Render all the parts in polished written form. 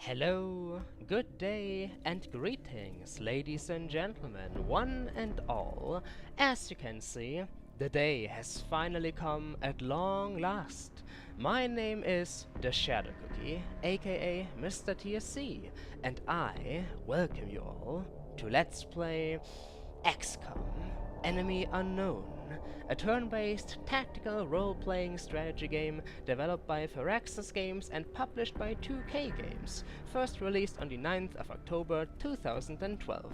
Hello, good day, and greetings, ladies and gentlemen, one and all. As you can see, the day has finally come at long last. My name is TheShadowCookie, aka MisterTSC, and I welcome you all to Let's Play XCOM, Enemy Unknown, a turn-based tactical role-playing strategy game developed by Firaxis Games and published by 2K Games, first released on the 9th of October 2012.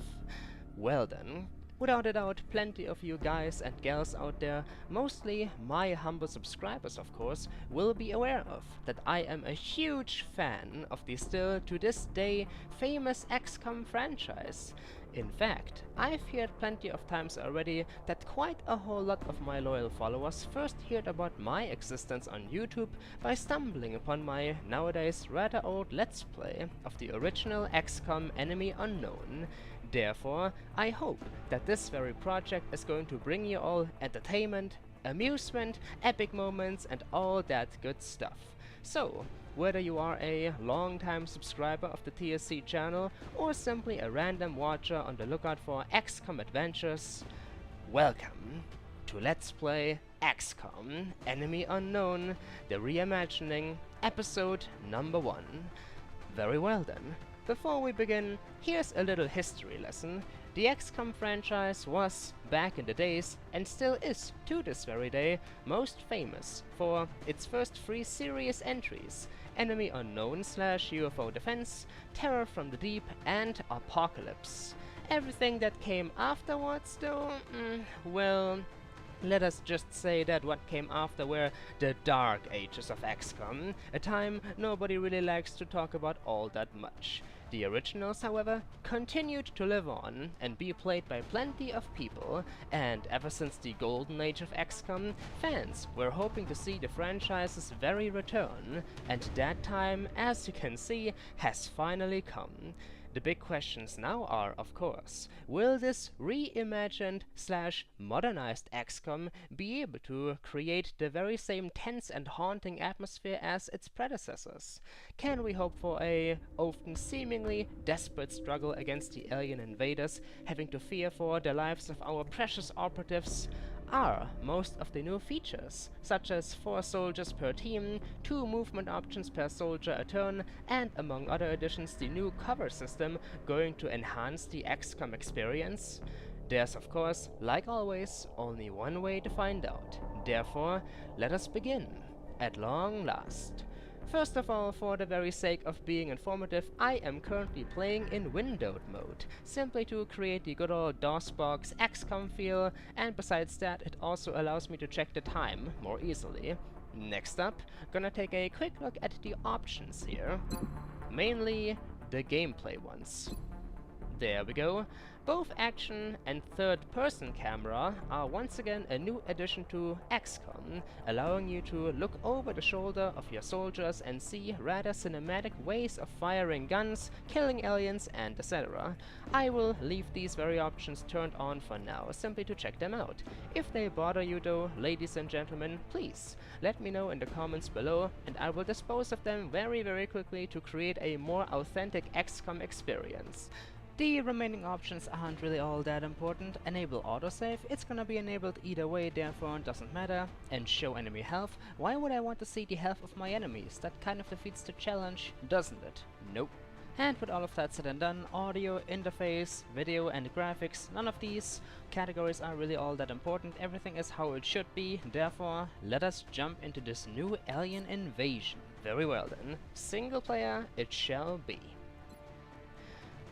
Well then, without a doubt, plenty of you guys and gals out there, mostly my humble subscribers of course, will be aware of that I am a huge fan of the still to this day famous XCOM franchise. In fact, I've heard plenty of times already that quite a whole lot of my loyal followers first heard about my existence on YouTube by stumbling upon my nowadays rather old Let's Play of the original XCOM Enemy Unknown. Therefore, I hope that this very project is going to bring you all entertainment, amusement, epic moments and all that good stuff. So, whether you are a long-time subscriber of the TSC channel or simply a random watcher on the lookout for XCOM adventures, welcome to Let's Play XCOM Enemy Unknown, the reimagining, episode number 1. Very well then. Before we begin, here's a little history lesson. The XCOM franchise was, back in the days, and still is to this very day, most famous for its first 3 serious entries: Enemy Unknown / UFO Defense, Terror from the Deep, and Apocalypse. Everything that came afterwards though, well, let us just say that what came after were the dark ages of XCOM, a time nobody really likes to talk about all that much. The originals, however, continued to live on and be played by plenty of people, and ever since the golden age of XCOM, fans were hoping to see the franchise's very return, and that time, as you can see, has finally come. The big questions now are, of course, will this reimagined / modernized XCOM be able to create the very same tense and haunting atmosphere as its predecessors? Can we hope for a often seemingly desperate struggle against the alien invaders, having to fear for the lives of our precious operatives? Are most of the new features, such as 4 soldiers per team, 2 movement options per soldier a turn, and among other additions the new cover system, going to enhance the XCOM experience? There's of course, like always, only one way to find out. Therefore, let us begin, at long last. First of all, for the very sake of being informative, I am currently playing in windowed mode, simply to create the good old DOSBox XCOM feel, and besides that it also allows me to check the time more easily. Next up, gonna take a quick look at the options here, mainly the gameplay ones. There we go. Both action and third-person camera are once again a new addition to XCOM, allowing you to look over the shoulder of your soldiers and see rather cinematic ways of firing guns, killing aliens, and etc. I will leave these very options turned on for now, simply to check them out. If they bother you though, ladies and gentlemen, please let me know in the comments below, and I will dispose of them very quickly to create a more authentic XCOM experience. The remaining options aren't really all that important. Enable autosave, it's gonna be enabled either way, therefore it doesn't matter. And show enemy health, why would I want to see the health of my enemies? That kind of defeats the challenge, doesn't it? Nope. And with all of that said and done, audio, interface, video and graphics, none of these categories are really all that important. Everything is how it should be, therefore let us jump into this new alien invasion. Very well then, single player it shall be.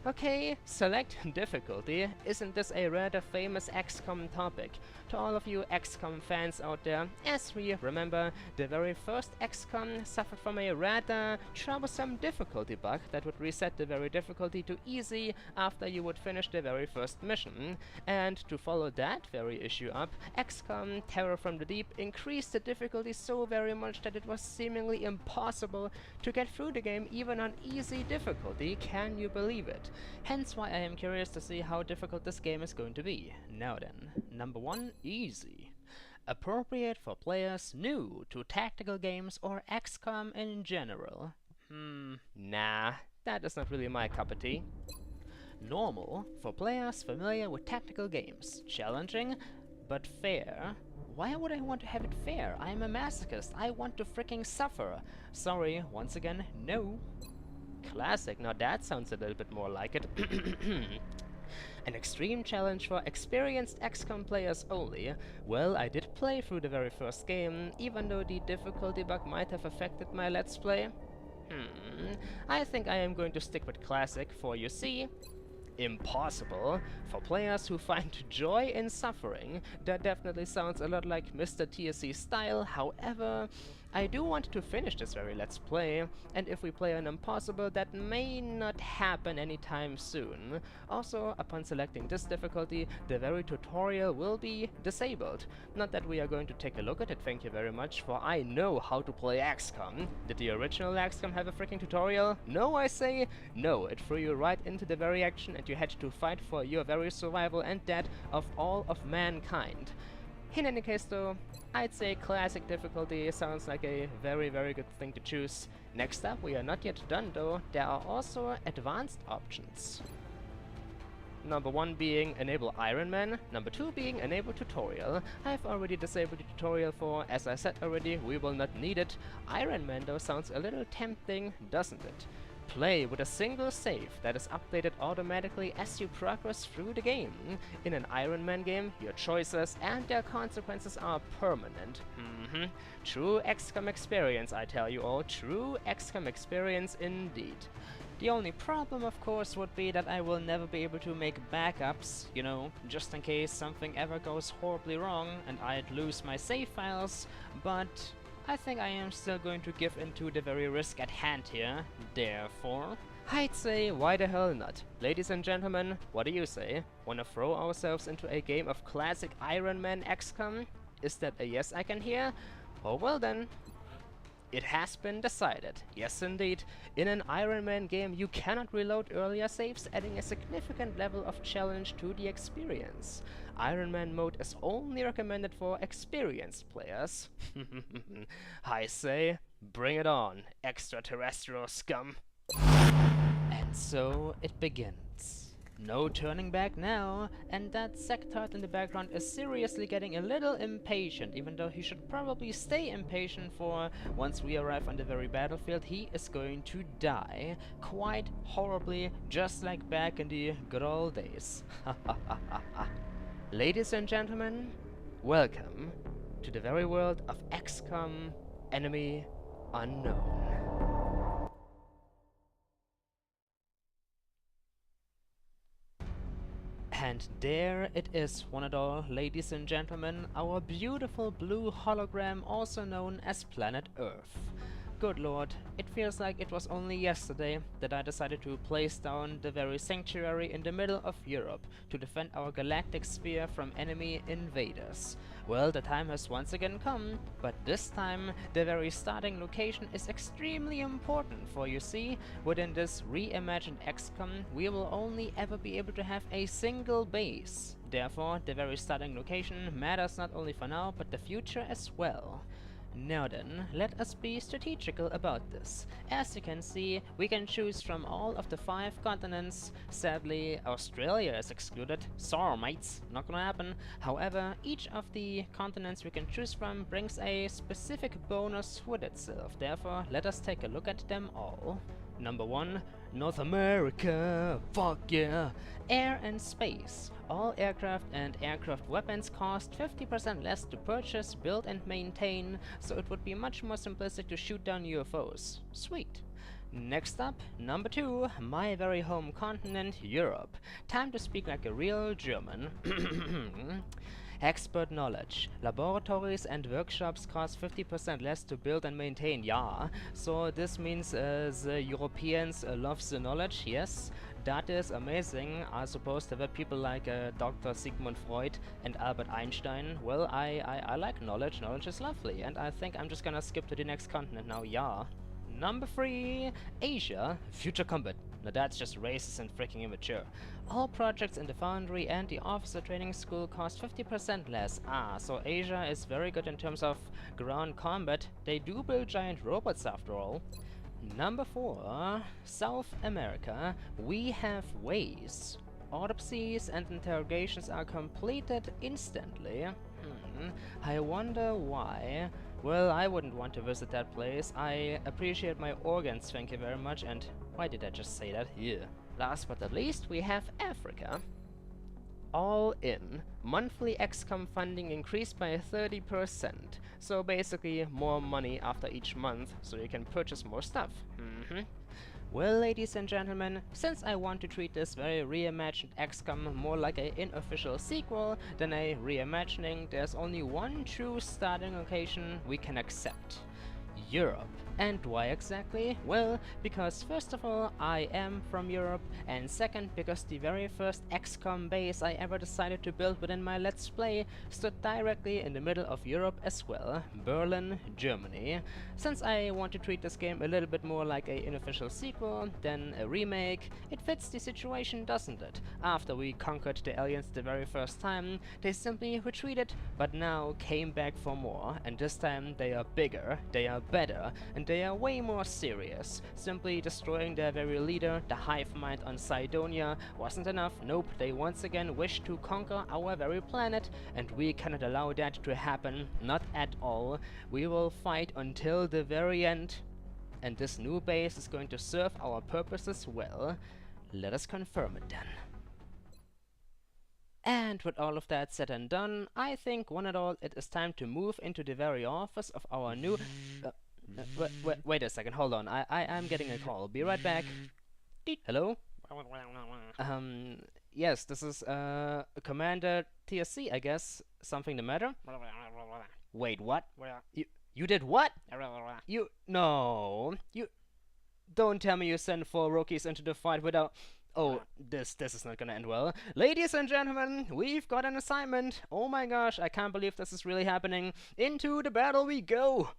Okay, select difficulty. Isn't this a rather famous XCOM topic? To all of you XCOM fans out there, as we remember, the very first XCOM suffered from a rather troublesome difficulty bug that would reset the very difficulty to easy after you would finish the very first mission. And to follow that very issue up, XCOM Terror from the Deep increased the difficulty so very much that it was seemingly impossible to get through the game even on easy difficulty. Can you believe it? Hence why I am curious to see how difficult this game is going to be. Now then, number 1, easy. Appropriate for players new to tactical games or XCOM in general. Nah, That is not really my cup of tea. Normal, for players familiar with tactical games. Challenging, but fair. Why would I want to have it fair? I'm a masochist. I want to freaking suffer. Sorry, once again, no. Classic, now that sounds a little bit more like it. An extreme challenge for experienced XCOM players only. Well, I did play through the very first game, even though the difficulty bug might have affected my let's play. I think I am going to stick with classic, for you see, impossible for players who find joy in suffering. That definitely sounds a lot like MisterTSC style. However, I do want to finish this very let's play, and if we play an impossible, that may not happen anytime soon. Also, upon selecting this difficulty, the very tutorial will be disabled. Not that we are going to take a look at it, thank you very much, for I know how to play XCOM. Did the original XCOM have a freaking tutorial? No, I say no. It threw you right into the very action and you had to fight for your very survival and that of all of mankind. In any case though, I'd say classic difficulty sounds like a very good thing to choose. Next up, we are not yet done though, there are also advanced options. Number 1 being enable Iron Man, number 2 being enable tutorial. I've already disabled the tutorial for, as I said already, we will not need it. Iron Man though sounds a little tempting, doesn't it? Play with a single save that is updated automatically as you progress through the game. In an Iron Man game, your choices and their consequences are permanent. True XCOM experience, I tell you all. True XCOM experience indeed. The only problem, of course, would be that I will never be able to make backups, you know, just in case something ever goes horribly wrong and I'd lose my save files, but I think I am still going to give into the very risk at hand here. Therefore, I'd say why the hell not? Ladies and gentlemen, what do you say? Wanna throw ourselves into a game of classic Iron Man XCOM? Is that a yes I can hear? Oh well then. It has been decided. Yes indeed. In an Iron Man game you cannot reload earlier saves, adding a significant level of challenge to the experience. Iron Man mode is only recommended for experienced players. I say, bring it on, extraterrestrial scum. And so it begins. No turning back now, and that sectard in the background is seriously getting a little impatient, even though he should probably stay impatient, for once we arrive on the very battlefield he is going to die. Quite horribly, just like back in the good old days. Ladies and gentlemen, welcome to the very world of XCOM Enemy Unknown. And there it is, one and all, ladies and gentlemen, our beautiful blue hologram, also known as Planet Earth. Good lord, it feels like it was only yesterday that I decided to place down the very sanctuary in the middle of Europe to defend our galactic sphere from enemy invaders. Well, the time has once again come, but this time the very starting location is extremely important, for you see, within this reimagined XCOM we will only ever be able to have a single base. Therefore, the very starting location matters not only for now, but the future as well. Now then, let us be strategical about this. As you can see, we can choose from all of the 5 continents. Sadly, Australia is excluded. Sorry mates, not gonna happen. However, each of the continents we can choose from brings a specific bonus with itself. Therefore, let us take a look at them all. Number 1, North America, fuck yeah! Air and space. All aircraft and aircraft weapons cost 50% less to purchase, build and maintain, so it would be much more simplistic to shoot down UFOs. Sweet. Next up, number 2, my very home continent, Europe. Time to speak like a real German. Expert knowledge. Laboratories and workshops cost 50% less to build and maintain, yeah. So this means the Europeans love the knowledge, yes. That is amazing. I suppose there were people like Dr. Sigmund Freud and Albert Einstein. Well, I like knowledge. Knowledge is lovely. And I think I'm just gonna skip to the next continent now, yeah. Number 3, Asia. Future combat. Now that's just racist and freaking immature. All projects in the Foundry and the Officer Training School cost 50% less. Ah, so Asia is very good in terms of ground combat. They do build giant robots after all. Number 4, South America. We have ways. Autopsies and interrogations are completed instantly. I wonder why. Well, I wouldn't want to visit that place. I appreciate my organs, thank you very much. And why did I just say that? Yeah. Last but not least, we have Africa. All in. Monthly XCOM funding increased by 30%. So basically, more money after each month, so you can purchase more stuff. Well, ladies and gentlemen, since I want to treat this very reimagined XCOM more like an unofficial sequel than a reimagining, there's only one true starting location we can accept. Europe. And why exactly? Well, because first of all, I am from Europe, and second, because the very first XCOM base I ever decided to build within my Let's Play stood directly in the middle of Europe as well, Berlin, Germany. Since I want to treat this game a little bit more like an unofficial sequel than a remake, it fits the situation, doesn't it? After we conquered the aliens the very first time, they simply retreated, but now came back for more, and this time they are bigger, they are better, and they are way more serious. Simply destroying their very leader, the hive mind on Cydonia, wasn't enough. Nope, they once again wish to conquer our very planet, and we cannot allow that to happen, not at all. We will fight until the very end, and this new base is going to serve our purposes well. Let us confirm it then. And with all of that said and done, I think one and all it is time to move into the very office of our new... wait a second, hold on, I'm getting a call. Be right back. Hello? Yes, this is, Commander TSC, I guess. Something the matter? Wait, what? You did what? No. You... Don't tell me you sent 4 rookies into the fight without... Oh, this is not gonna end well. Ladies and gentlemen, we've got an assignment. Oh my gosh, I can't believe this is really happening. Into the battle we go!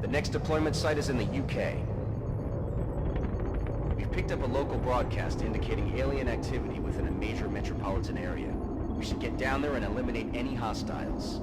The next deployment site is in the UK. We've picked up a local broadcast indicating alien activity within a major metropolitan area. We should get down there and eliminate any hostiles.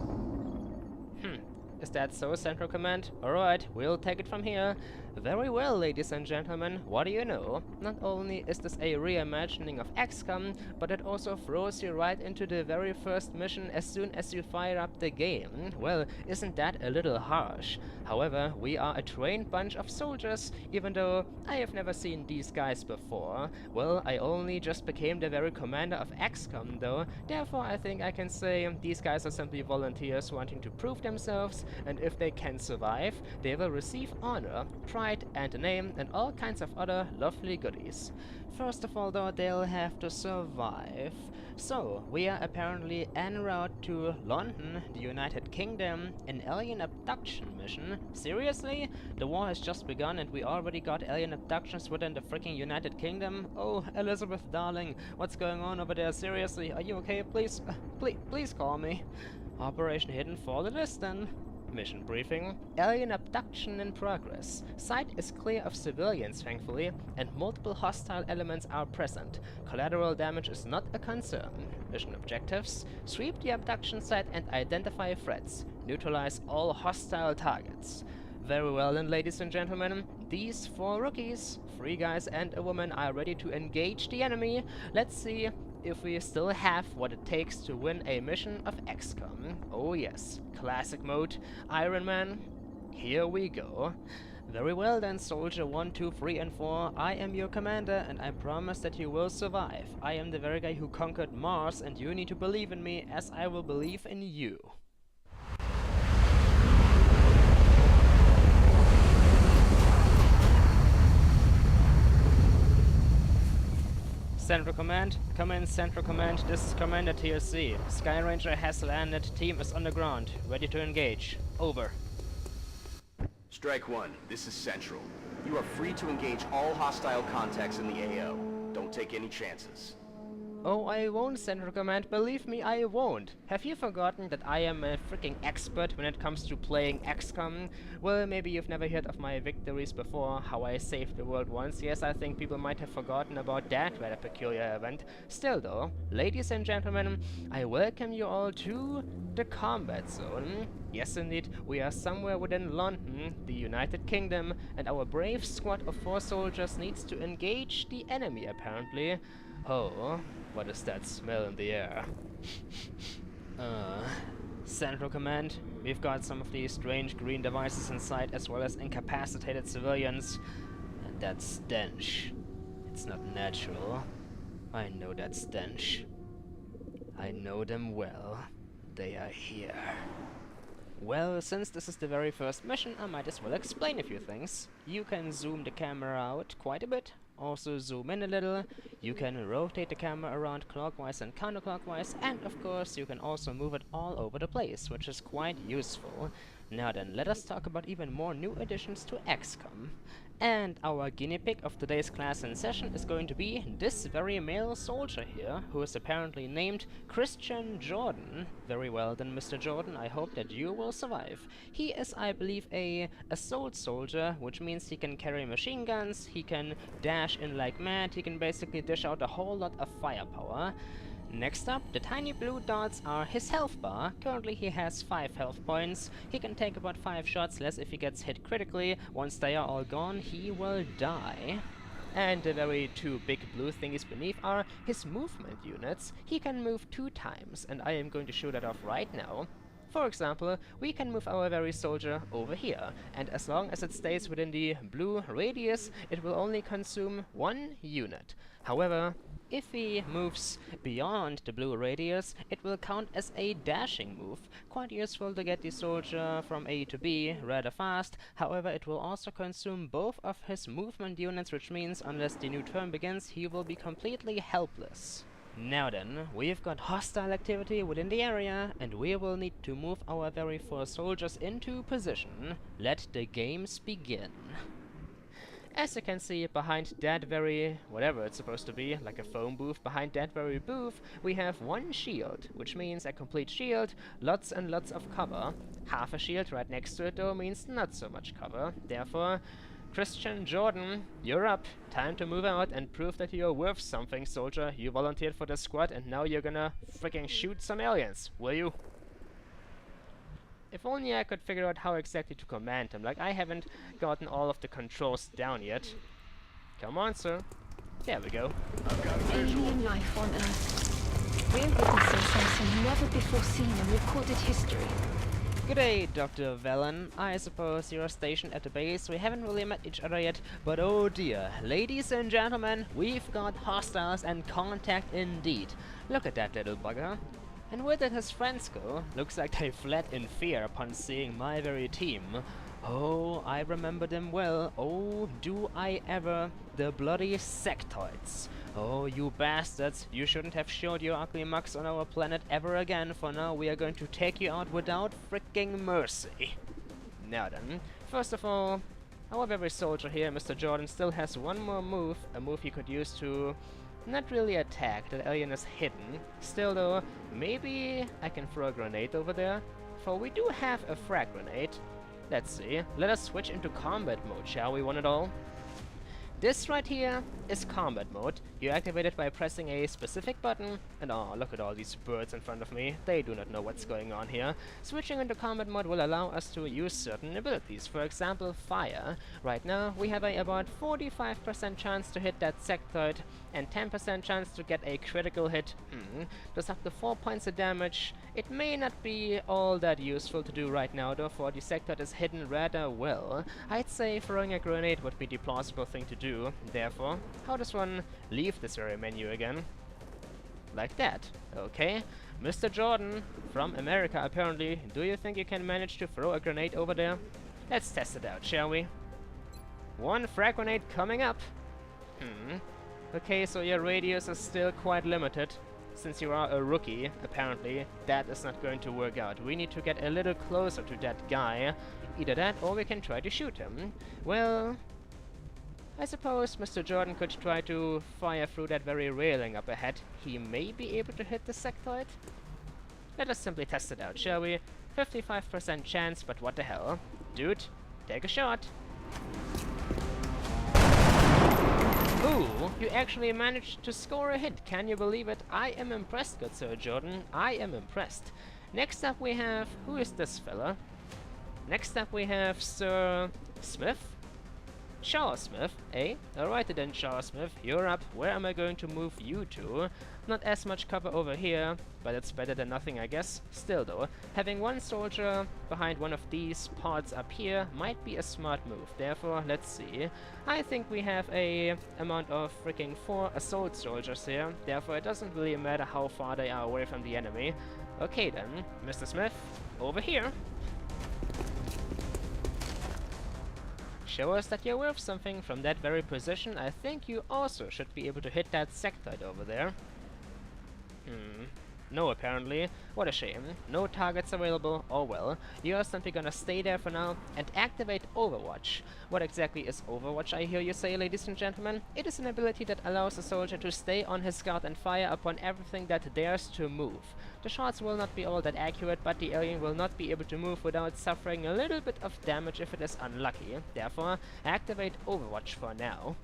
Is that so, Central Command? Alright, we'll take it from here. Very well, ladies and gentlemen, what do you know? Not only is this a reimagining of XCOM, but it also throws you right into the very first mission as soon as you fire up the game. Well, isn't that a little harsh? However, we are a trained bunch of soldiers, even though I have never seen these guys before. Well, I only just became the very commander of XCOM though, therefore I think I can say these guys are simply volunteers wanting to prove themselves, and if they can survive, they will receive honor, pride and a name and all kinds of other lovely goodies. First of all though, they'll have to survive. So, we are apparently en route to London, the United Kingdom, an alien abduction mission. Seriously? The war has just begun and we already got alien abductions within the freaking United Kingdom? Oh, Elizabeth darling, what's going on over there? Seriously, are you okay? Please, please call me. Operation Hidden Fall it is then. Mission briefing. Alien abduction in progress. Site is clear of civilians, thankfully, and multiple hostile elements are present. Collateral damage is not a concern. Mission objectives. Sweep the abduction site and identify threats. Neutralize all hostile targets. Very well then, ladies and gentlemen. These 4 rookies, 3 guys and a woman, are ready to engage the enemy. Let's see if we still have what it takes to win a mission of XCOM. Oh yes, classic mode, Iron Man. Here we go. Very well then, Soldier 1, 2, 3 and 4. I am your commander and I promise that you will survive. I am the very guy who conquered Mars and you need to believe in me as I will believe in you. Central Command, come in Central Command, this is Commander TSC. Sky Ranger has landed, team is on the ground, ready to engage. Over. Strike 1, this is Central. You are free to engage all hostile contacts in the AO. Don't take any chances. Oh, I won't, Central Command. Believe me, I won't. Have you forgotten that I am a freaking expert when it comes to playing XCOM? Well, maybe you've never heard of my victories before, how I saved the world once. Yes, I think people might have forgotten about that rather peculiar event. Still though, ladies and gentlemen, I welcome you all to the combat zone. Yes, indeed, we are somewhere within London, the United Kingdom, and our brave squad of 4 soldiers needs to engage the enemy, apparently. Oh, what is that smell in the air? Central Command, we've got some of these strange green devices inside, as well as incapacitated civilians. And that stench, it's not natural. I know that stench. I know them well. They are here. Well, since this is the very first mission, I might as well explain a few things. You can zoom the camera out quite a bit, also zoom in a little. You can rotate the camera around clockwise and counterclockwise, and of course you can also move it all over the place, which is quite useful. Now then, let us talk about even more new additions to XCOM. And our guinea pig of today's class and session is going to be this very male soldier here, who is apparently named Christian Jordan. Very well then, Mr. Jordan, I hope that you will survive. He is, I believe, a assault soldier, which means he can carry machine guns, he can dash in like mad, he can basically dish out a whole lot of firepower. Next up, the tiny blue dots are his health bar. Currently he has 5 health points. He can take about 5 shots less if he gets hit critically. Once they are all gone, he will die. And the very 2 big blue thingies beneath are his movement units. He can move 2 times, and I am going to show that off right now. For example, we can move our very soldier over here, and as long as it stays within the blue radius, it will only consume 1 unit. However, if he moves beyond the blue radius, it will count as a dashing move. Quite useful to get the soldier from A to B rather fast. However, it will also consume both of his movement units, which means unless the new turn begins, he will be completely helpless. Now then, we've got hostile activity within the area, and we will need to move our very 4 soldiers into position. Let the games begin. As you can see, behind that very, whatever it's supposed to be, like a phone booth, behind that very booth, we have 1 shield, which means a complete shield, lots and lots of cover. Half a shield right next to it though means not so much cover. Therefore, Christian Jordan, you're up. Time to move out and prove that you're worth something, soldier. You volunteered for the squad and now you're gonna freaking shoot some aliens, will you? If only I could figure out how exactly to command him. Like, I haven't gotten all of the controls down yet. Come on, sir. There we go. Alien life on Earth. We're witnessing something never before seen in recorded history. Good day, Dr. Velen. I suppose you're stationed at the base. We haven't really met each other yet, but oh dear. Ladies and gentlemen, we've got hostiles and contact indeed. Look at that little bugger. And where did his friends go? Looks like they fled in fear upon seeing my very team. Oh, I remember them well. Oh, do I ever. The bloody sectoids. Oh, you bastards. You shouldn't have showed your ugly mugs on our planet ever again, for now we are going to take you out without freaking mercy. Now then, first of all, our very soldier here, Mr. Jordan, still has 1 more move. A move he could use to not really attack. That alien is hidden. Still though, maybe I can throw a grenade over there, for we do have a frag grenade. Let's see. Let us switch into combat mode, shall we, one and all? This right here is combat mode. You activate it by pressing a specific button, and oh, look at all these birds in front of me. They do not know what's going on here. Switching into combat mode will allow us to use certain abilities. For example, fire. Right now, we have about 45% chance to hit that sectoid, and 10% chance to get a critical hit. Does up to 4 points of damage. It may not be all that useful to do right now, though, for the sectoid is hidden rather well. I'd say throwing a grenade would be the plausible thing to do. Therefore, how does one leave this very menu again? Like that. Okay. Mr. Jordan, from America apparently, do you think you can manage to throw a grenade over there? Let's test it out, shall we? 1 frag grenade coming up. Okay, so your radius is still quite limited. Since you are a rookie, apparently, that is not going to work out. We need to get a little closer to that guy. Either that, or we can try to shoot him. Well, I suppose Mr. Jordan could try to fire through that very railing up ahead. He may be able to hit the sectoid. Let us simply test it out, shall we? 55% chance, but what the hell? Dude, take a shot. Ooh, you actually managed to score a hit. Can you believe it? I am impressed, good Sir Jordan. I am impressed. Next up we have... Who is this fella? Next up we have Sir Smith? Shaw Smith, eh? Alrighty then, Shaw Smith, you're up. Where am I going to move you to? Not as much cover over here, but it's better than nothing, I guess. Still though, having one soldier behind one of these pods up here might be a smart move. Therefore, let's see. I think we have a amount of freaking 4 assault soldiers here. Therefore, it doesn't really matter how far they are away from the enemy. Okay then, Mr. Smith, over here. Show us that you're worth something from that very position. I think you also should be able to hit that sectoid over there. No, apparently. What a shame. No targets available. Oh well. You're simply gonna stay there for now and activate Overwatch. What exactly is Overwatch, I hear you say, ladies and gentlemen? It is an ability that allows a soldier to stay on his guard and fire upon everything that dares to move. The shots will not be all that accurate, but the alien will not be able to move without suffering a little bit of damage if it is unlucky. Therefore, activate Overwatch for now.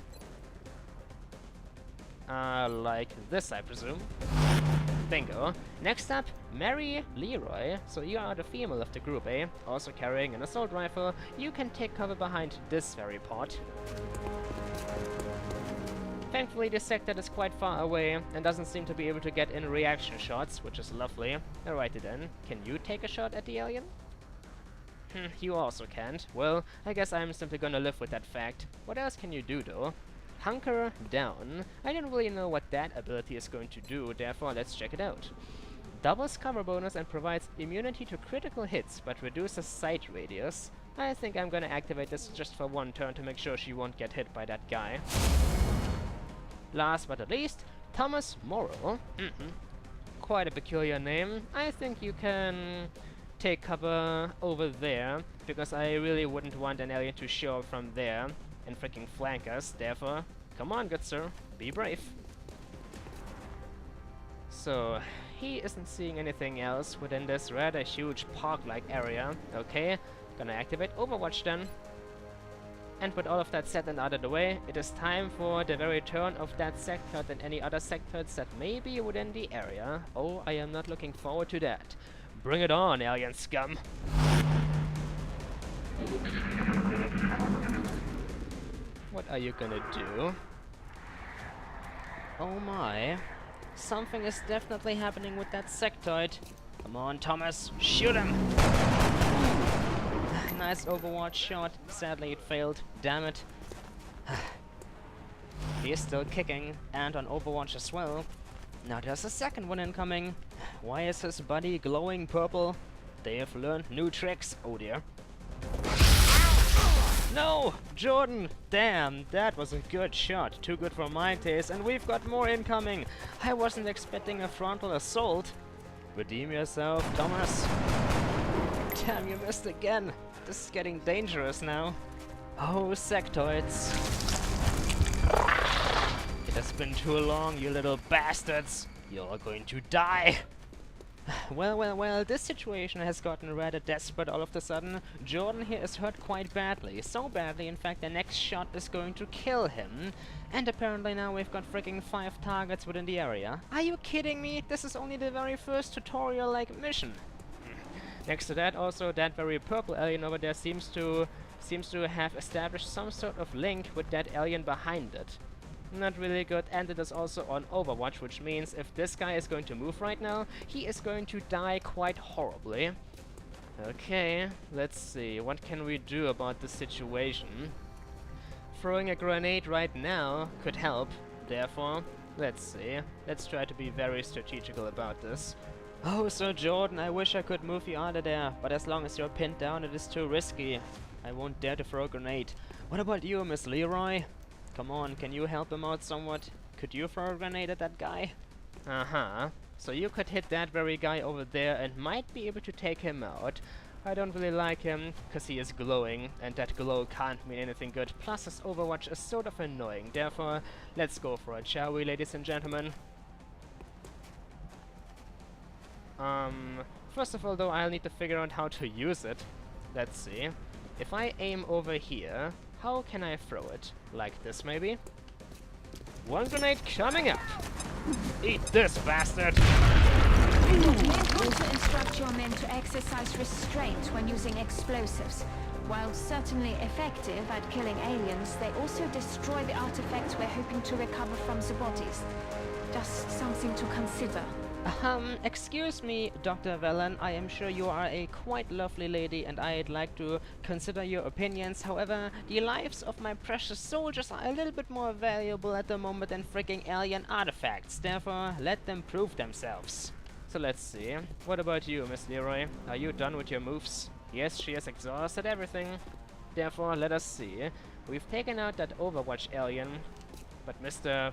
Like this, I presume. Bingo. Next up, Mary Leroy. So you are the female of the group, eh? Also carrying an assault rifle. You can take cover behind this very pod. Thankfully, this sector is quite far away and doesn't seem to be able to get in reaction shots, which is lovely. Alrighty then. Can you take a shot at the alien? You also can't. Well, I guess I'm simply gonna live with that fact. What else can you do, though? Hunker down. I don't really know what that ability is going to do, therefore let's check it out. Doubles cover bonus and provides immunity to critical hits, but reduces sight radius. I think I'm gonna activate this just for one turn to make sure she won't get hit by that guy. Last but not least, Thomas Morrow. Quite a peculiar name. I think you can take cover over there, because I really wouldn't want an alien to show up from there and freaking flank us. Therefore, come on, good sir, be brave. So, he isn't seeing anything else within this rather huge park-like area. Okay, gonna activate Overwatch then. And with all of that said and out of the way, it is time for the very turn of that sectoid and any other sectoids that may be within the area. Oh, I am not looking forward to that. Bring it on, alien scum! What are you gonna do? Oh my. Something is definitely happening with that sectoid. Come on, Thomas, shoot him! Nice Overwatch shot. Sadly, it failed. Damn it. He is still kicking, and on Overwatch as well. Now there's a second one incoming. Why is his body glowing purple? They have learned new tricks. Oh dear. No! Jordan! Damn, that was a good shot. Too good for my taste, and we've got more incoming. I wasn't expecting a frontal assault. Redeem yourself, Thomas. Damn, you missed again. This is getting dangerous now. Oh, sectoids. It has been too long, you little bastards. You're going to die. Well, this situation has gotten rather desperate all of a sudden. Jordan here is hurt quite badly. So badly, in fact, the next shot is going to kill him. And apparently now we've got freaking 5 targets within the area. Are you kidding me? This is only the very first tutorial-like mission. Next to that, also, that very purple alien over there seems to have established some sort of link with that alien behind it. Not really good, and it is also on Overwatch, which means if this guy is going to move right now, he is going to die quite horribly. Okay, let's see, what can we do about this situation? Throwing a grenade right now could help, therefore, let's see. Let's try to be very strategical about this. Oh, Sir Jordan, I wish I could move you out of there, but as long as you're pinned down, it is too risky. I won't dare to throw a grenade. What about you, Miss Leroy? Come on, can you help him out somewhat? Could you throw a grenade at that guy? So you could hit that very guy over there and might be able to take him out. I don't really like him, because he is glowing, and that glow can't mean anything good. Plus his Overwatch is sort of annoying. Therefore, let's go for it, shall we, ladies and gentlemen? First of all though, I'll need to figure out how to use it. Let's see. If I aim over here, how can I throw it? Like this, maybe? One grenade coming up! Eat this, bastard! It may help to instruct your men to exercise restraint when using explosives. While certainly effective at killing aliens, they also destroy the artifacts we're hoping to recover from the bodies. Just something to consider. Excuse me, Dr. Velen, I am sure you are a quite lovely lady and I'd like to consider your opinions. However, the lives of my precious soldiers are a little bit more valuable at the moment than freaking alien artifacts. Therefore, let them prove themselves. So let's see. What about you, Miss Leroy? Are you done with your moves? Yes, she has exhausted everything. Therefore, let us see. We've taken out that Overwatch alien, but Mr.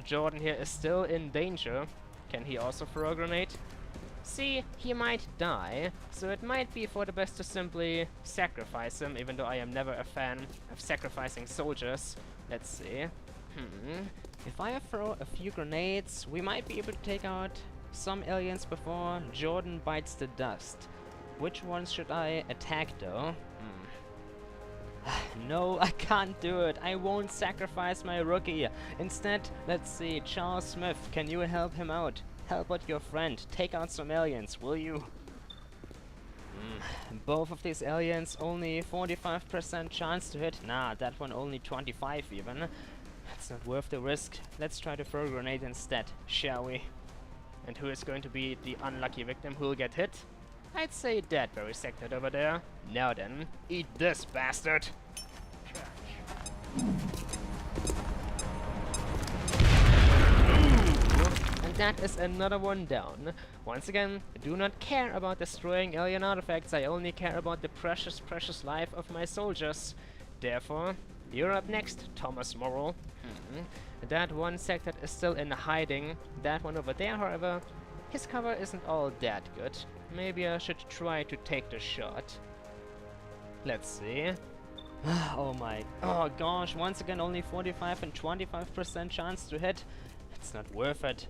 Jordan here is still in danger. Can he also throw a grenade? See, he might die, so it might be for the best to simply sacrifice him, even though I am never a fan of sacrificing soldiers. Let's see. If I throw a few grenades, we might be able to take out some aliens before Jordan bites the dust. Which ones should I attack though? No, I can't do it. I won't sacrifice my rookie. Instead, let's see, Charles Smith, can you help him out? Help out your friend. Take out some aliens, will you? Both of these aliens only 45% chance to hit. Nah, that one only 25 even. It's not worth the risk. Let's try to throw a grenade instead, shall we? And who is going to be the unlucky victim who will get hit? I'd say that very sectored over there. Now then, eat this, bastard! And that is another one down. Once again, I do not care about destroying alien artifacts, I only care about the precious, precious life of my soldiers. Therefore, you're up next, Thomas Morrill. That one sector is still in hiding. That one over there, however, his cover isn't all that good. Maybe I should try to take the shot. Let's see. Oh gosh, once again only 45 and 25% chance to hit. It's not worth it.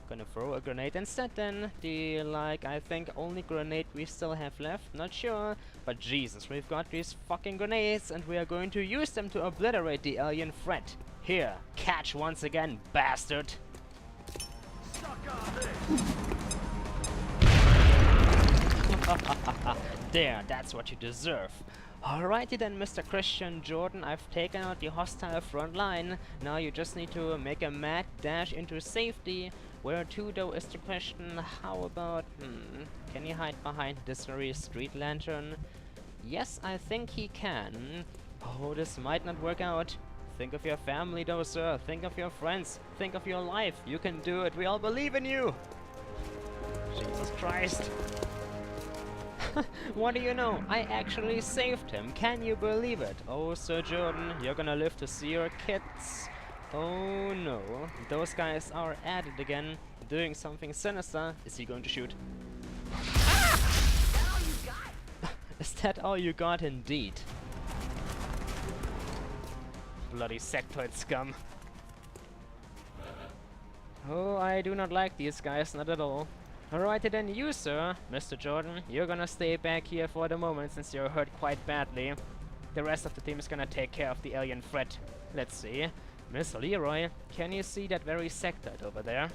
Gonna throw a grenade instead then. The, I think only grenade we still have left. Not sure. But Jesus, we've got these fucking grenades and we are going to use them to obliterate the alien threat. Here, catch once again, bastard. There, that's what you deserve. Alrighty then, Mr. Christian Jordan, I've taken out the hostile front line. Now you just need to make a mad dash into safety. Where to though is the question. How about, can he hide behind this very street lantern? Yes, I think he can. Oh, this might not work out. Think of your family though, sir. Think of your friends. Think of your life. You can do it. We all believe in you. Jesus Christ. What do you know? I actually saved him. Can you believe it? Oh, Sir Jordan, you're gonna live to see your kids. Oh no. Those guys are at it again. Doing something sinister. Is he going to shoot? Is that all you got indeed? Bloody sectoid scum. Oh, I do not like these guys, not at all. Alrighty then, you sir, Mr. Jordan, you're gonna stay back here for the moment since you're hurt quite badly. The rest of the team is gonna take care of the alien threat. Let's see. Miss Leroy, can you see that very sectoid over there?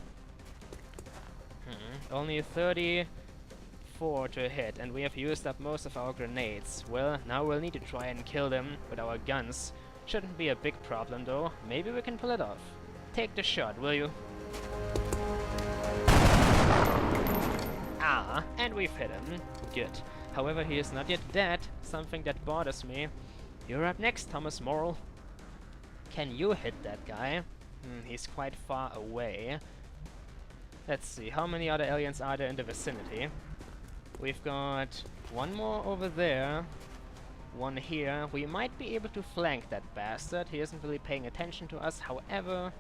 Only 34 to hit, and we have used up most of our grenades. Well, now we'll need to try and kill them with our guns. Shouldn't be a big problem though. Maybe we can pull it off. Take the shot, will you? Ah, and we've hit him. Good. However, he is not yet dead, something that bothers me. You're up next, Thomas Morrill. Can you hit that guy? He's quite far away. Let's see, how many other aliens are there in the vicinity? We've got one more over there, one here. We might be able to flank that bastard. He isn't really paying attention to us, however...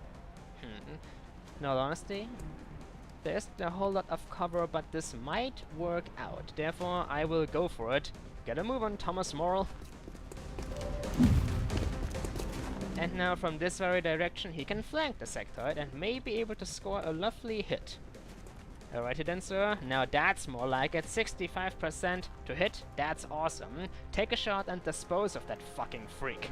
in all honesty, there isn't a whole lot of cover, but this might work out. Therefore, I will go for it. Get a move on, Thomas Morrill. And now from this very direction he can flank the sectoid and may be able to score a lovely hit. Alrighty then, sir. Now that's more like it. 65% to hit. That's awesome. Take a shot and dispose of that fucking freak.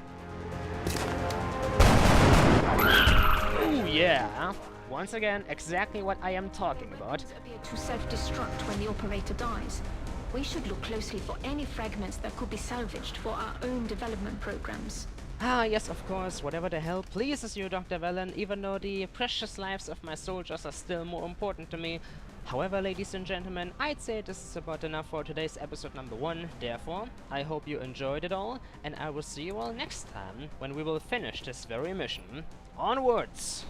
Ooh, yeah. Once again, exactly what I am talking about. Appear to self-destruct when the operator dies. We should look closely for any fragments that could be salvaged for our own development programs. Ah, yes, of course, whatever the hell pleases you, Dr. Velen, even though the precious lives of my soldiers are still more important to me. However, ladies and gentlemen, I'd say this is about enough for today's episode number 1. Therefore, I hope you enjoyed it all, and I will see you all next time, when we will finish this very mission. Onwards!